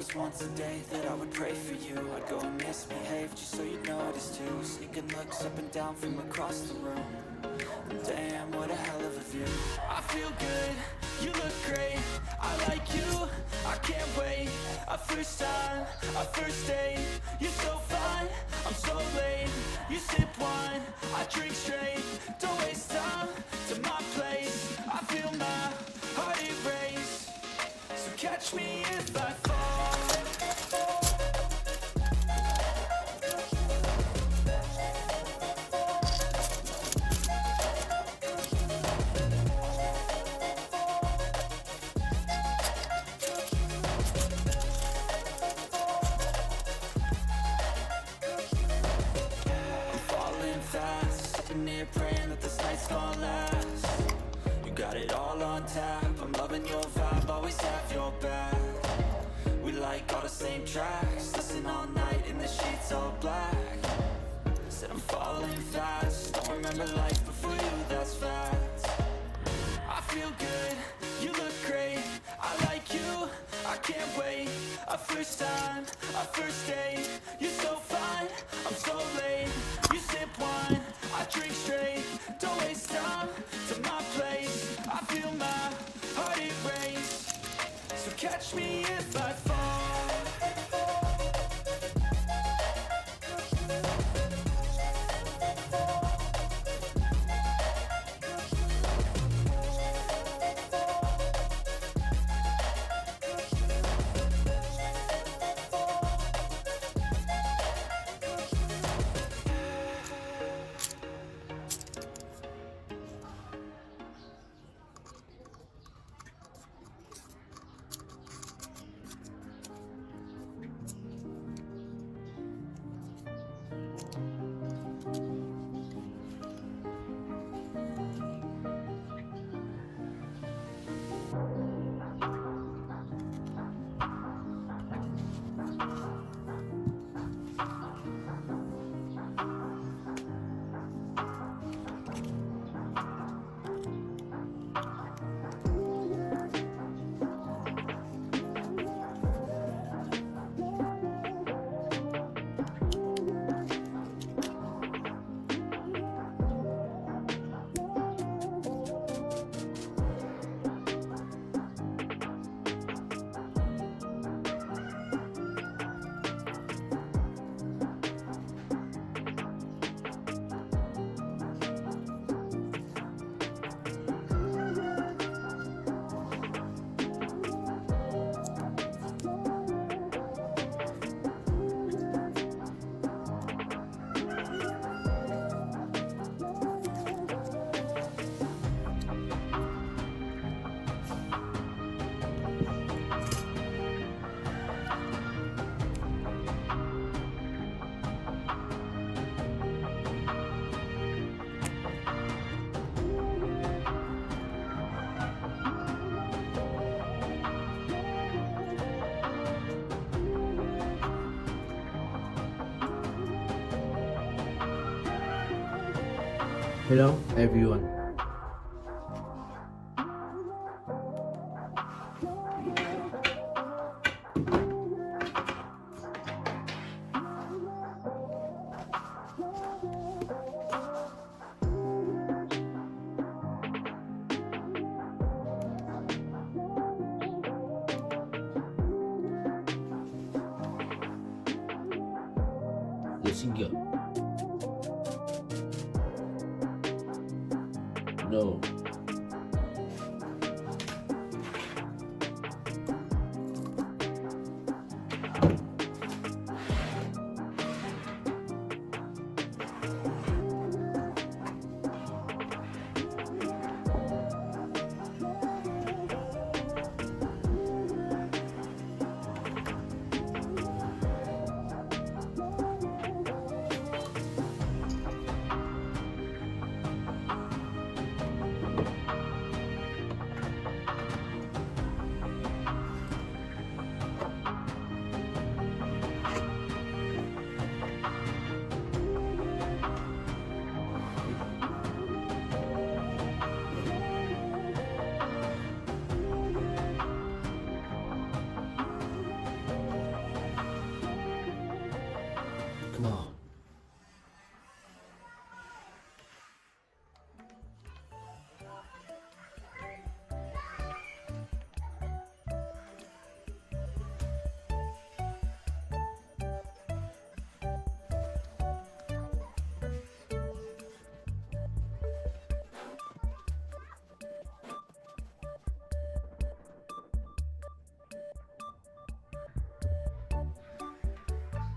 was once a day that I would pray for you. I'd go and misbehave just so you'd notice too. Sneaking looks up and down from across the room. Damn, what a hell of a view. I feel good, you look great, I like you, I can't wait. A first time, a first date, you're so fine, I'm so late. You sip wine, I drink straight, don't waste time to my place. I feel my heart erase, so catch me if I fall. Sitting here praying that this night's gonna last. You got it all on tap, I'm loving your vibe, always have your back. We like all the same tracks, listen all night in the sheets all black. Said I'm falling fast, don't remember life before you, that's fact. I feel good, you look great, I like you, I can't wait. A first time, a first date, you're so fine, I'm so late. You sip wine, I drink straight, don't waste time to my place. I feel my heart erase, so catch me if I fall. Hello everyone. Listen up. No. Come on.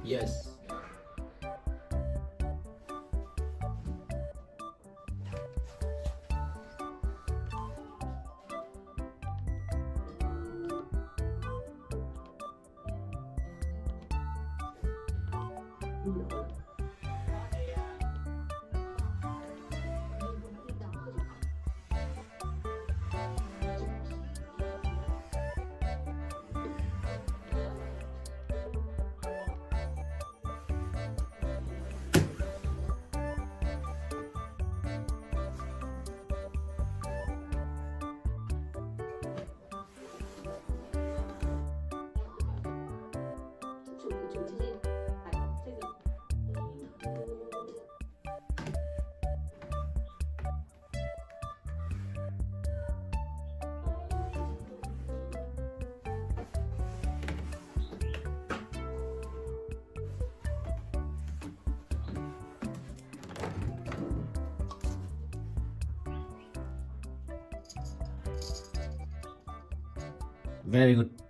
Yes. Very good.